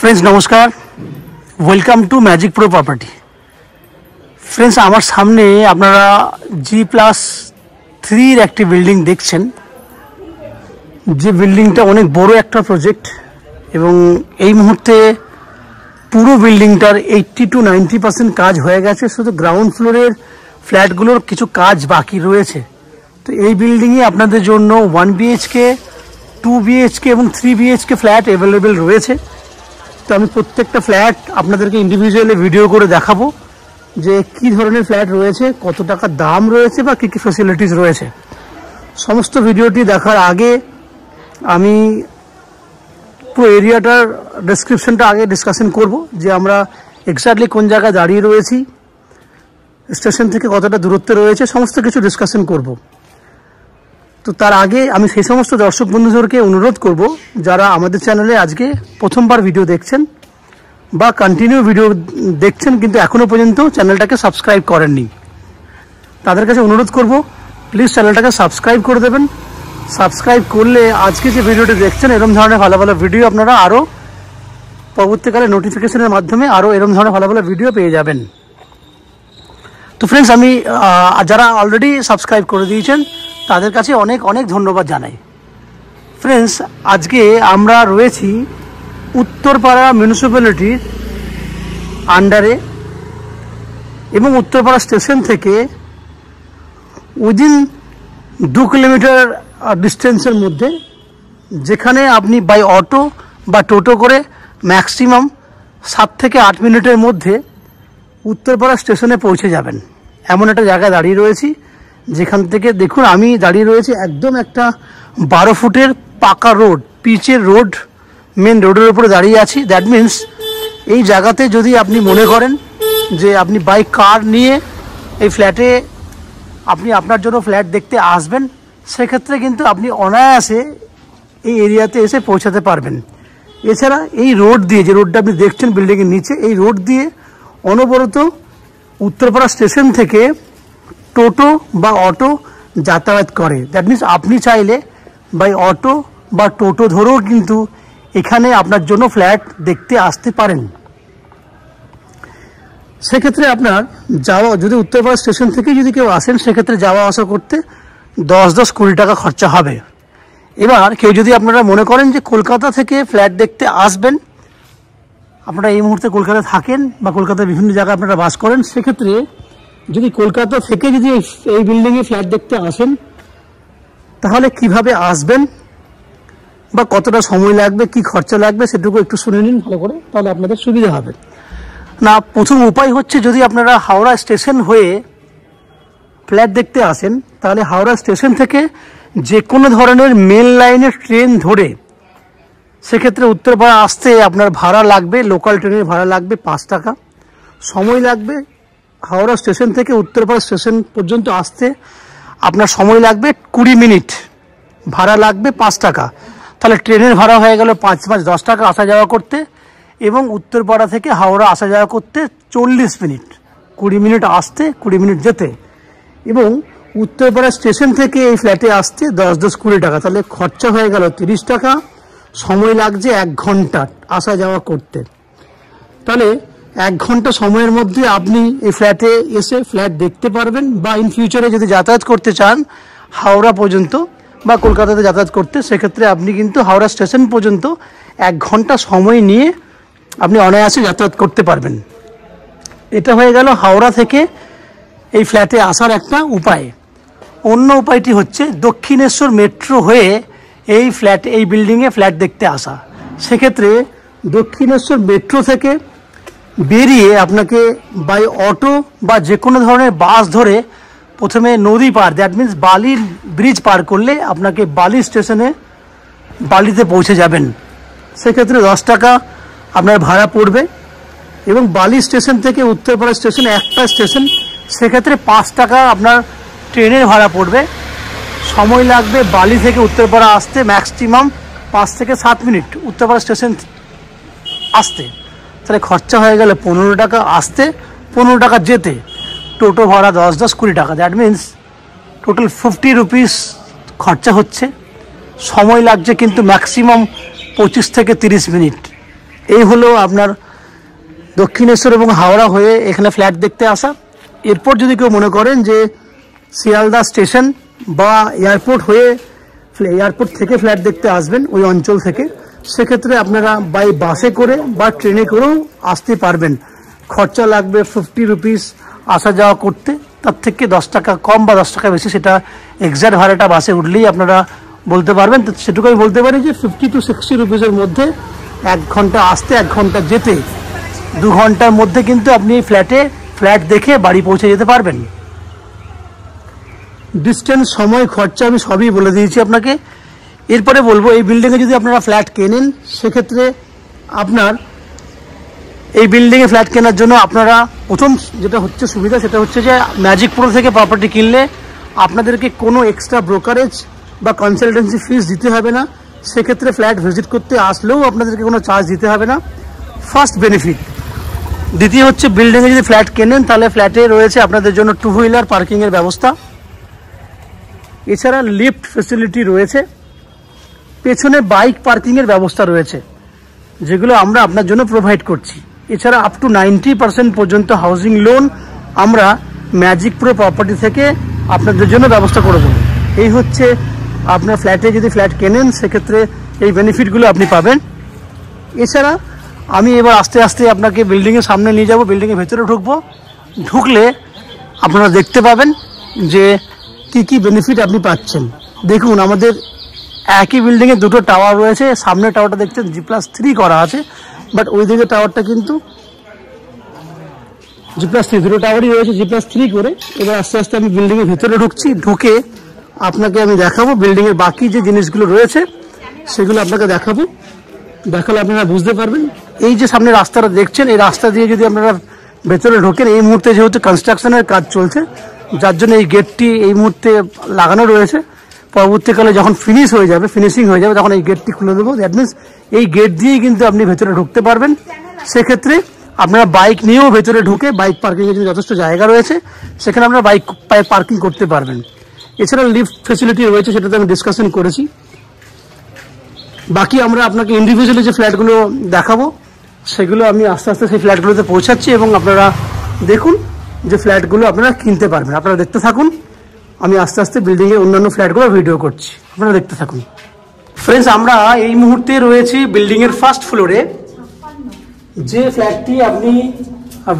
Friends नमस्कार, welcome to magic pro property. Friends आमार सामने आपनारा G+3 एक बिल्डिंग देखছেন, যে বিল্ডিংটা অনেক বড় একটা প্রজেক্ট এবং এই মুহূর্তে পুরো বিল্ডিংটার 80 to 90% কাজ হয়ে গেছে। শুধু গ্রাউন্ড ফ্লোরের ফ্ল্যাটগুলোর কিছু কাজ বাকি রয়েছে। তো এই বিল্ডিংয়ে আপনাদের জন্য 1 BHK, 2 BHK এবং 3 BHK ফ্ল্যাট অ্যাভেলেবেল রয়েছে। তো আমি প্রত্যেকটা ফ্ল্যাট আপনাদেরকে ইন্ডিভিজুয়ালি ভিডিও করে দেখাবো যে কি ধরনের ফ্ল্যাট রয়েছে, কত টাকা দাম রয়েছে বা কি কি ফ্যাসিলিটিস রয়েছে। সমস্ত ভিডিওটি দেখার আগে আমি পুরো এরিয়াটার ডেসক্রিপশনটা আগে ডিসকাশন করব যে আমরা এক্স্যাক্টলি কোন জায়গায় দাঁড়িয়ে রয়েছি, স্টেশন থেকে কতটা দূরত্বে রয়েছে, সমস্ত কিছু ডিসকাশন করব। তো তার আগে আমি সেই সমস্ত দর্শক বন্ধুদেরকে অনুরোধ করব যারা আমাদের চ্যানেলে আজকে প্রথমবার ভিডিও দেখছেন বা কন্টিনিউ ভিডিও দেখছেন কিন্তু এখনও পর্যন্ত চ্যানেলটাকে সাবস্ক্রাইব করেননি, তাদের কাছে অনুরোধ করব প্লিজ চ্যানেলটাকে সাবস্ক্রাইব করে দেবেন। সাবস্ক্রাইব করলে আজকে যে ভিডিওটি দেখছেন এরকম ধরনের ভালো ভালো ভিডিও আপনারা আরও পরবর্তীকালে নোটিফিকেশনের মাধ্যমে আরও এরকম ধরনের ভালো ভালো ভিডিও পেয়ে যাবেন। তো ফ্রেন্ডস আমি যারা অলরেডি সাবস্ক্রাইব করে দিয়েছেন তাদের কাছে অনেক অনেক ধন্যবাদ জানাই। ফ্রেন্ডস আজকে আমরা রয়েছি উত্তরপাড়া মিউনিসিপ্যালিটির আন্ডারে এবং উত্তরপাড়া স্টেশন থেকে উইদিন 2 কিলোমিটার ডিস্টেন্সের মধ্যে, যেখানে আপনি বাই অটো বা টোটো করে ম্যাক্সিমাম 7 থেকে 8 মিনিটের মধ্যে উত্তরপাড়া স্টেশনে পৌঁছে যাবেন। এমন একটা জায়গায় দাঁড়িয়ে রয়েছি যেখান থেকে দেখুন আমি দাঁড়িয়ে রয়েছি একদম একটা 12 ফুটের পাকা রোড, পিচের রোড, মেন রোডের উপরে দাঁড়িয়ে আছি। দ্যাট মিন্স এই জায়গাতে যদি আপনি মনে করেন যে আপনি বাই কার নিয়ে এই ফ্ল্যাটে আপনি আপনার জন্য ফ্ল্যাট দেখতে আসবেন, সেক্ষেত্রে কিন্তু আপনি অনায়াসে এই এরিয়াতে এসে পৌঁছাতে পারবেন। এছাড়া এই রোড দিয়ে, যে রোডটা আপনি দেখছেন বিল্ডিংয়ের নিচে, এই রোড দিয়ে অনবরত উত্তরপাড়া স্টেশন থেকে টোটো বা অটো যাতায়াত করে। দ্যাট মিন্স আপনি চাইলে বাই অটো বা টোটো ধরেও কিন্তু এখানে আপনার জন্য ফ্ল্যাট দেখতে আসতে পারেন। সেক্ষেত্রে আপনার যাওয়া, যদি উত্তরপাড়া স্টেশন থেকে যদি কেউ আসেন সেক্ষেত্রে যাওয়া আসা করতে 10-20 টাকা খরচা হবে। এবার কেউ যদি আপনারা মনে করেন যে কলকাতা থেকে ফ্ল্যাট দেখতে আসবেন, আপনারা এই মুহূর্তে কলকাতায় থাকেন বা কলকাতার বিভিন্ন জায়গায় আপনারা বাস করেন, সেক্ষেত্রে যদি কলকাতা থেকে যদি এই বিল্ডিংয়ে ফ্ল্যাট দেখতে আসেন তাহলে কিভাবে আসবেন বা কতটা সময় লাগবে, কি খরচা লাগবে সেটুকু একটু শুনে নিন ভালো করে, তাহলে আপনাদের সুবিধা হবে। না, প্রথম উপায় হচ্ছে যদি আপনারা হাওড়া স্টেশন হয়ে ফ্ল্যাট দেখতে আসেন তাহলে হাওড়া স্টেশন থেকে যে কোনো ধরনের মেল লাইনের ট্রেন ধরে সেক্ষেত্রে উত্তরপাড়া আসতে আপনার ভাড়া লাগবে, লোকাল ট্রেনের ভাড়া লাগবে 5 টাকা। সময় লাগবে হাওড়া স্টেশন থেকে উত্তরপাড়া স্টেশন পর্যন্ত আসতে আপনার সময় লাগবে 20 মিনিট, ভাড়া লাগবে 5 টাকা। তাহলে ট্রেনের ভাড়া হয়ে গেল 5-10 টাকা আসা যাওয়া করতে, এবং উত্তরপাড়া থেকে হাওড়া আসা যাওয়া করতে 40 মিনিট, 20 মিনিট আসতে 20 মিনিট যেতে, এবং উত্তরপাড়া স্টেশন থেকে এই ফ্ল্যাটে আসতে 10-20 টাকা। তাহলে খরচা হয়ে গেল 30 টাকা, সময় লাগছে 1 ঘন্টা আসা যাওয়া করতে। তাহলে 1 ঘন্টা সময়ের মধ্যে আপনি এই ফ্ল্যাটে এসে ফ্ল্যাট দেখতে পারবেন, বা ইন ফিউচারে যদি যাতায়াত করতে চান হাওড়া পর্যন্ত বা কলকাতাতে যাতায়াত করতে, সেক্ষেত্রে আপনি কিন্তু হাওড়া স্টেশন পর্যন্ত 1 ঘন্টা সময় নিয়ে আপনি অনায়াসে যাতায়াত করতে পারবেন। এটা হয়ে গেল হাওড়া থেকে এই ফ্ল্যাটে আসার একটা উপায়। অন্য উপায়টি হচ্ছে দক্ষিণেশ্বর মেট্রো হয়ে এই বিল্ডিংয়ে ফ্ল্যাট দেখতে আসা। সেক্ষেত্রে দক্ষিণেশ্বর মেট্রো থেকে বেরিয়ে আপনাকে বাই অটো বা যে কোনো ধরনের বাস ধরে প্রথমে নদী পার, দ্যাট মিন্স বালির ব্রিজ পার করলে আপনাকে বালি স্টেশনে বালিতে পৌঁছে যাবেন। সেক্ষেত্রে 10 টাকা আপনার ভাড়া পড়বে, এবং বালি স্টেশন থেকে উত্তরপাড়া স্টেশন একটা স্টেশন, সেক্ষেত্রে 5 টাকা আপনার ট্রেনের ভাড়া পড়বে। সময় লাগবে বালি থেকে উত্তরপাড়া আসতে ম্যাক্সিমাম 5 থেকে 7 মিনিট উত্তরপাড়া স্টেশন আসতে। তাহলে খরচা হয়ে গেলে 15 টাকা আসতে, 15 টাকা যেতে, টোটো ভাড়া 10-20 টাকা। দ্যাট মিন্স টোটাল 50 রুপিস খরচা হচ্ছে। সময় লাগছে কিন্তু ম্যাক্সিমাম 25 থেকে 30 মিনিট। এই হলো আপনার দক্ষিণেশ্বর এবং হাওড়া হয়ে এখানে ফ্ল্যাট দেখতে আসা। এরপর যদি কেউ মনে করেন যে শিয়ালদা স্টেশন বা এয়ারপোর্ট হয়ে এয়ারপোর্ট থেকে ফ্ল্যাট দেখতে আসবেন ওই অঞ্চল থেকে, সেক্ষেত্রে আপনারা বাই বাসে করে বা ট্রেনে করেও আসতে পারবেন। খরচা লাগবে 50 রুপিস আসা যাওয়া করতে, তার থেকে 10 টাকা কম বা 10 টাকা বেশি সেটা এক্সাক্ট ভাড়াটা বাসে উঠলেই আপনারা বলতে পারবেন। তো সেটুকু আমি বলতে পারি যে 50 to 60 রুপিসের মধ্যে 1 ঘন্টা আসতে 1 ঘন্টা যেতে 2 ঘন্টার মধ্যে কিন্তু আপনি ফ্ল্যাট দেখে বাড়ি পৌঁছে যেতে পারবেন। ডিস্টেন্স, সময়, খরচা আমি সবই বলে দিয়েছি আপনাকে। এরপরে বলবো এই বিল্ডিংয়ে যদি আপনারা ফ্ল্যাট কেনেন, সেক্ষেত্রে আপনার এই বিল্ডিংয়ে ফ্ল্যাট কেনার জন্য আপনারা প্রথম যেটা হচ্ছে সুবিধা সেটা হচ্ছে যে ম্যাজিক প্রো থেকে প্রপার্টি কিনলে আপনাদেরকে কোনো এক্সট্রা ব্রোকারেজ বা কনসালটেন্সি ফিস দিতে হবে না। সেক্ষেত্রে ফ্ল্যাট ভিজিট করতে আসলেও আপনাদেরকে কোনো চার্জ দিতে হবে না, ফার্স্ট বেনিফিট। দ্বিতীয় হচ্ছে বিল্ডিংয়ে যদি ফ্ল্যাট কেনেন তাহলে ফ্ল্যাটে রয়েছে আপনাদের জন্য 2 হুইলার পার্কিংয়ের ব্যবস্থা, এছাড়া লিফট ফেসিলিটি রয়েছে, পেছনে বাইক পার্কিংয়ের ব্যবস্থা রয়েছে যেগুলো আমরা আপনার জন্য প্রোভাইড করছি। এছাড়া আপ টু 90% পর্যন্ত হাউজিং লোন আমরা ম্যাজিক প্রো প্রপার্টি থেকে আপনাদের জন্য ব্যবস্থা করে দেবো। এই হচ্ছে আপনার ফ্ল্যাটে যদি ফ্ল্যাট কেনেন সেক্ষেত্রে এই বেনিফিটগুলো আপনি পাবেন। এছাড়া আমি এবার আস্তে আস্তে আপনাকে বিল্ডিংয়ের সামনে নিয়ে যাব, বিল্ডিংয়ের ভেতরে ঢুকলে আপনারা দেখতে পাবেন যে কি বেনিফিট আপনি পাচ্ছেন। দেখুন, আমাদের একই বিল্ডিংয়ে 2টো টাওয়ার রয়েছে। সামনের টাওয়ারটা দেখছেন G+3 করা আছে, বাট ওই দিকে টাওয়ারটা কিন্তু G+3, 2টো টাওয়ারই রয়েছে G+3 করে। এবার আস্তে আস্তে আমি বিল্ডিংয়ের ভেতরে ঢুকে আপনাকে আমি দেখাবো বিল্ডিংয়ের বাকি যে জিনিসগুলো রয়েছে সেগুলো আপনাকে দেখালে আপনারা বুঝতে পারবেন। এই যে সামনে রাস্তাটা দেখছেন, এই রাস্তা দিয়ে যদি আপনারা ভেতরে ঢোকেন, এই মুহূর্তে যেহেতু কনস্ট্রাকশনের কাজ চলছে যার জন্য এই গেটটি এই মুহূর্তে লাগানো রয়েছে। পরবর্তীকালে যখন ফিনিশিং হয়ে যাবে তখন এই গেটটি খুলে দেবো। দ্যাট মিনস এই গেট দিয়েই কিন্তু আপনি ভেতরে ঢুকতে পারবেন। সেক্ষেত্রে আপনারা বাইক নিয়েও ভেতরে ঢুকে, বাইক পার্কিংয়ের জন্য যথেষ্ট জায়গা রয়েছে, সেখানে আপনারা বাইক পার্কিং করতে পারবেন। এছাড়া লিফট ফেসিলিটি রয়েছে, সেটাতে আমি ডিসকাশন করেছি। বাকি আমরা আপনাকে ইন্ডিভিজুয়ালি যে ফ্ল্যাটগুলো দেখাবো সেগুলো আমি আস্তে আস্তে সেই ফ্ল্যাটগুলোতে পৌঁছাচ্ছি এবং আপনারা দেখুন যে ফ্ল্যাটগুলো আপনারা কিনতে পারবেন। আপনারা দেখতে থাকুন, আমি আস্তে আস্তে বিল্ডিংয়ের অন্যান্য ফ্ল্যাটগুলো ভিডিও করছি, আপনারা দেখতে থাকুন। ফ্রেন্ডস, আমরা এই মুহূর্তে রয়েছি বিল্ডিংয়ের ফার্স্ট ফ্লোরে। যে ফ্ল্যাটটি আপনি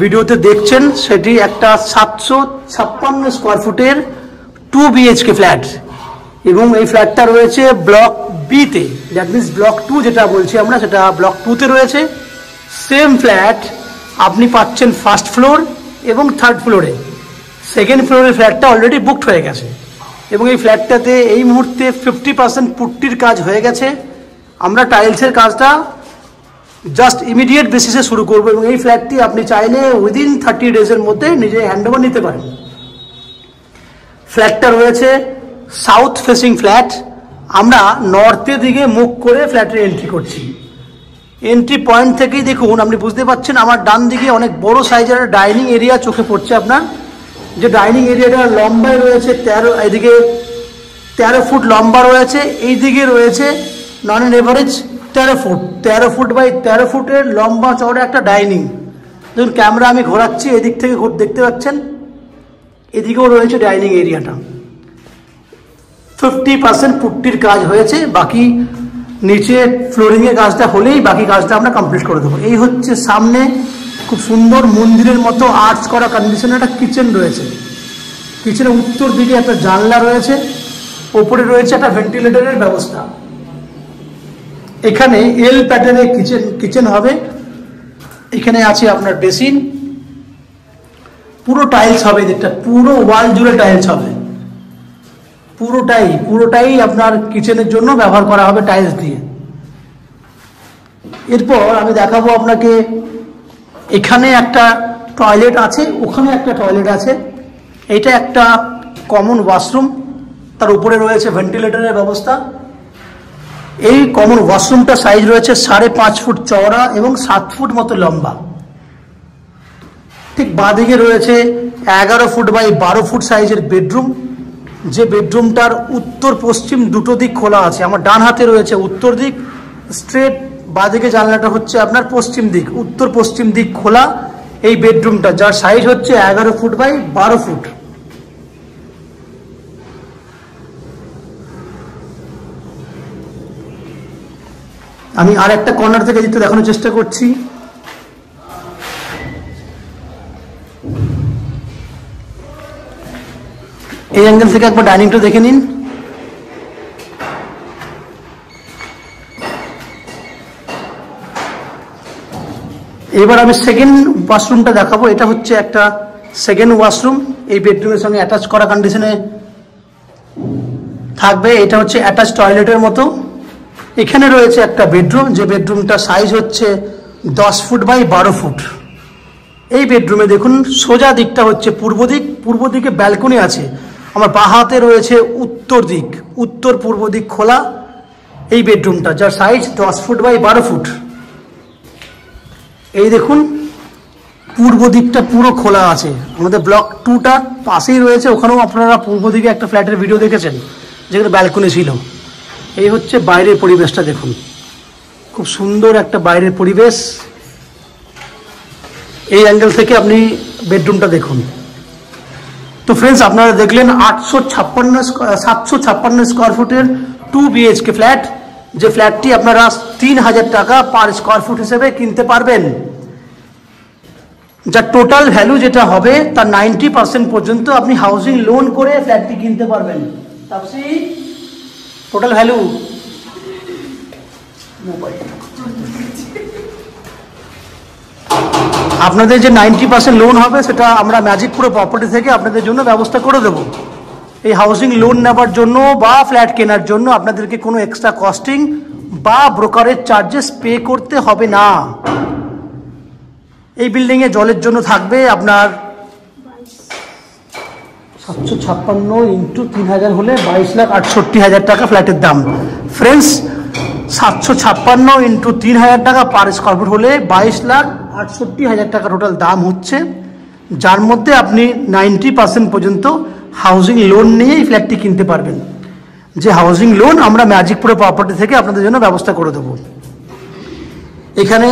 ভিডিওতে দেখছেন সেটি একটা 756 স্কোয়ার ফুটের 2 BHK ফ্ল্যাট এবং এই ফ্ল্যাটটা রয়েছে ব্লক বিতে। দ্যাট মিনস ব্লক 2 যেটা বলছি আমরা, সেটা ব্লক 2তে রয়েছে। সেম ফ্ল্যাট আপনি পাচ্ছেন ফার্স্ট ফ্লোর এবং থার্ড ফ্লোরে। সেকেন্ড ফ্লোরের ফ্ল্যাটটা অলরেডি বুকড হয়ে গেছে এবং এই ফ্ল্যাটটাতে এই মুহূর্তে 50% পুট্টির কাজ হয়ে গেছে। আমরা টাইলসের কাজটা জাস্ট ইমিডিয়েট বেসিসে শুরু করব এবং এই ফ্ল্যাটটি আপনি চাইলে উইদিন 30 ডেজের মধ্যে নিজে হ্যান্ডওভার নিতে পারেন। ফ্ল্যাটটা রয়েছে সাউথ ফেসিং ফ্ল্যাট। আমরা নর্থের দিকে মুখ করে ফ্ল্যাটের এন্ট্রি করছি। এন্ট্রি পয়েন্ট থেকেই দেখুন, আপনি বুঝতে পারছেন আমার ডান দিকে অনেক বড় সাইজের ডাইনিং এরিয়া চোখে পড়ছে আপনার। যে ডাইনিং এরিয়াটা লম্বায় রয়েছে 13, এদিকে 13 ফুট লম্বা রয়েছে, এই দিকে রয়েছে নন অন এভারেজ 13 ফুট বাই 13 ফুটের লম্বা চওড়া একটা ডাইনিং। দেখুন, ক্যামেরা আমি ঘোরাচ্ছি, এদিক থেকে দেখতে পাচ্ছেন, এদিকেও রয়েছে ডাইনিং এরিয়াটা। 50% পুট্টির কাজ হয়েছে, বাকি নিচে ফ্লোরিংয়ের কাজটা হলেই বাকি কাজটা আমরা কমপ্লিট করে দেবো। এই হচ্ছে সামনে খুব সুন্দর মন্দিরের মতো আর্টস করা কন্ডিশনে একটা কিচেন রয়েছে। কিচেনের উত্তর দিকে একটা জানলা রয়েছে, ওপরে রয়েছে একটা ভেন্টিলেটরের ব্যবস্থা। এখানে এল প্যাটার্নের কিচেন হবে। এখানে আছে আপনার বেসিন, পুরো টাইলস হবে, যেটা পুরো ওয়াল জুড়ে টাইলস হবে, পুরোটাই আপনার কিচেনের জন্য ব্যবহার করা হবে টাইলস দিয়ে। এরপর আমি দেখাবো আপনাকে, এখানে একটা টয়লেট আছে, ওখানে একটা টয়লেট আছে। এটা একটা কমন ওয়াশরুম, তার উপরে রয়েছে ভেন্টিলেটরের ব্যবস্থা। এই কমন ওয়াশরুমটা সাইজ রয়েছে 5.5 ফুট চওড়া এবং 7 ফুট মতো লম্বা। ঠিক বাঁদিকে রয়েছে 11 ফুট বাই 12 ফুট সাইজের বেডরুম, যে বেডরুমটার উত্তর পশ্চিম দুটো দিক খোলা আছে। আমার ডান হাতে রয়েছে উত্তর দিক, স্ট্রেট বাঁদিকে জানলাটা হচ্ছে আপনার পশ্চিম দিক, উত্তর পশ্চিম দিক খোলা এই বেডরুমটা, যার সাইজ হচ্ছে 11 ফুট বাই 12 ফুট। আমি আর একটা কর্নার থেকে দিতে দেখানোর চেষ্টা করছি। এই অ্যাঙ্গেল থেকে একবার ডাইনিংটা দেখে নিন। এবার আমি সেকেন্ড ওয়াশরুমটা দেখাবো। এটা হচ্ছে একটা সেকেন্ড ওয়াশরুম, এই বেডরুমের সঙ্গে অ্যাটাচ করা কন্ডিশনে থাকবে। এটা হচ্ছে অ্যাটাচ টয়লেটের মতো। এখানে রয়েছে একটা বেডরুম, যে বেডরুমটা সাইজ হচ্ছে 10 ফুট বাই 12 ফুট। এই বেডরুমে দেখুন সোজা দিকটা হচ্ছে পূর্ব দিক, পূর্ব দিকে ব্যালকনি আছে। আমার বাঁ হাতে রয়েছে উত্তর দিক, উত্তর পূর্ব দিক খোলা এই বেডরুমটা, যার সাইজ 10 ফুট বাই 12 ফুট। এই দেখুন পূর্ব দিকটা পুরো খোলা আছে। আমাদের ব্লক 2টা পাশেই রয়েছে, ওখানেও আপনারা পূর্ব দিকে একটা ফ্ল্যাটের ভিডিও দেখেছেন যেখানে ব্যালকনি ছিল। এই হচ্ছে বাইরের পরিবেশটা, দেখুন খুব সুন্দর একটা বাইরের পরিবেশ। এই অ্যাঙ্গেল থেকে আপনি বেডরুমটা দেখুন। তো ফ্রেন্ডস, আপনারা দেখলেন 756 স্কোয়ার ফুটের 2 BHK ফ্ল্যাট, যে ফ্ল্যাটটি আপনারা 3000 টাকা পার স্কোয়ার ফুট হিসেবে কিনতে পারবেন। যার টোটাল ভ্যালু যেটা হবে তার 90% পর্যন্ত আপনি হাউজিং লোন করে ফ্ল্যাটটি কিনতে পারবেন। তাপসি, টোটাল ভ্যালু আপনাদের যে 90% লোন হবে সেটা আমরা ম্যাজিক প্রো প্রপার্টি থেকে আপনাদের জন্য ব্যবস্থা করে দেব। এই হাউজিং লোন নেবার জন্য বা ফ্ল্যাট কেনার জন্য আপনাদেরকে কোনো এক্সট্রা কস্টিং বা ব্রোকারেজ চার্জেস পে করতে হবে না। এই বিল্ডিংয়ে জলের জন্য থাকবে আপনার 756 ইন্টু 3000 হলে 22,68,000 টাকা ফ্ল্যাটের দাম। ফ্রেন্ডস, 756 ইন্টু 3000 টাকা পার স্কোয়ার ফুট হলে 22,68,000 টাকা টোটাল দাম হচ্ছে, যার মধ্যে আপনি 90% পর্যন্ত হাউজিং লোন নিয়ে এই ফ্ল্যাটটি কিনতে পারবেন। যে হাউজিং লোন আমরা ম্যাজিক প্রো প্রপার্টি থেকে আপনাদের জন্য ব্যবস্থা করে দেব। এখানে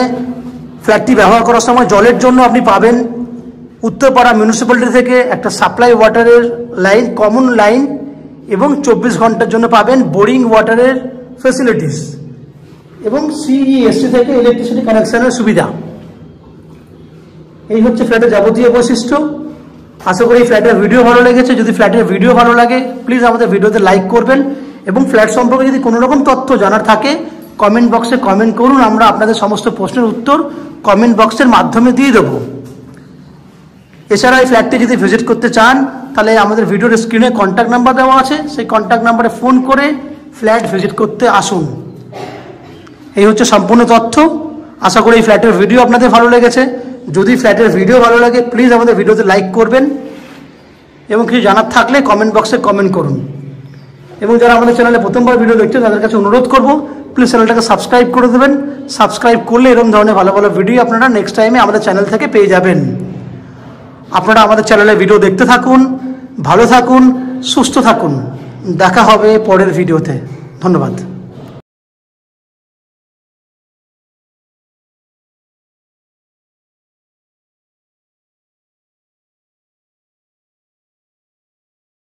ফ্ল্যাটটি ব্যবহার করার সময় জলের জন্য আপনি পাবেন উত্তরপাড়া মিউনিসিপ্যালিটি থেকে একটা সাপ্লাই ওয়াটারের লাইন, কমন লাইন, এবং 24 ঘন্টার জন্য পাবেন বোরিং ওয়াটারের ফেসিলিটিস এবং CESC থেকে ইলেকট্রিসিটি কানেকশনের সুবিধা। এই হচ্ছে ফ্ল্যাটের যাবতীয় বৈশিষ্ট্য। আশা করি ফ্ল্যাটের ভিডিও ভালো লেগেছে। যদি ফ্ল্যাটের ভিডিও ভালো লাগে প্লিজ আমাদের ভিডিওতে লাইক করবেন, এবং ফ্ল্যাট সম্পর্কে যদি কোনো রকম তথ্য জানার থাকে কমেন্ট বক্সে কমেন্ট করুন। আমরা আপনাদের সমস্ত প্রশ্নের উত্তর কমেন্ট বক্সের মাধ্যমে দিয়ে দেবো। এছাড়া এই ফ্ল্যাটটি যদি ভিজিট করতে চান তাহলে আমাদের ভিডিওর স্ক্রিনে কন্ট্যাক্ট নাম্বার দেওয়া আছে, সেই কন্ট্যাক্ট নাম্বারে ফোন করে ফ্ল্যাট ভিজিট করতে আসুন। এই হচ্ছে সম্পূর্ণ তথ্য। আশা করি এই ফ্ল্যাটের ভিডিও আপনাদের ভালো লেগেছে। যদি ফ্ল্যাটের ভিডিও ভালো লাগে প্লিজ আমাদের ভিডিওতে লাইক করবেন, এবং কিছু জানার থাকলে কমেন্ট বক্সে কমেন্ট করুন। এবং যারা আমাদের চ্যানেলে প্রথমবার ভিডিও দেখছেন তাদের কাছে অনুরোধ করব প্লিজ চ্যানেলটাকে সাবস্ক্রাইব করে দেবেন। সাবস্ক্রাইব করলে এরকম ধরনের ভালো ভালো ভিডিও আপনারা নেক্সট টাইমে আমাদের চ্যানেল থেকে পেয়ে যাবেন। আপনারা আমাদের চ্যানেলে ভিডিও দেখতে থাকুন, ভালো থাকুন, সুস্থ থাকুন। দেখা হবে পরের ভিডিওতে। ধন্যবাদ।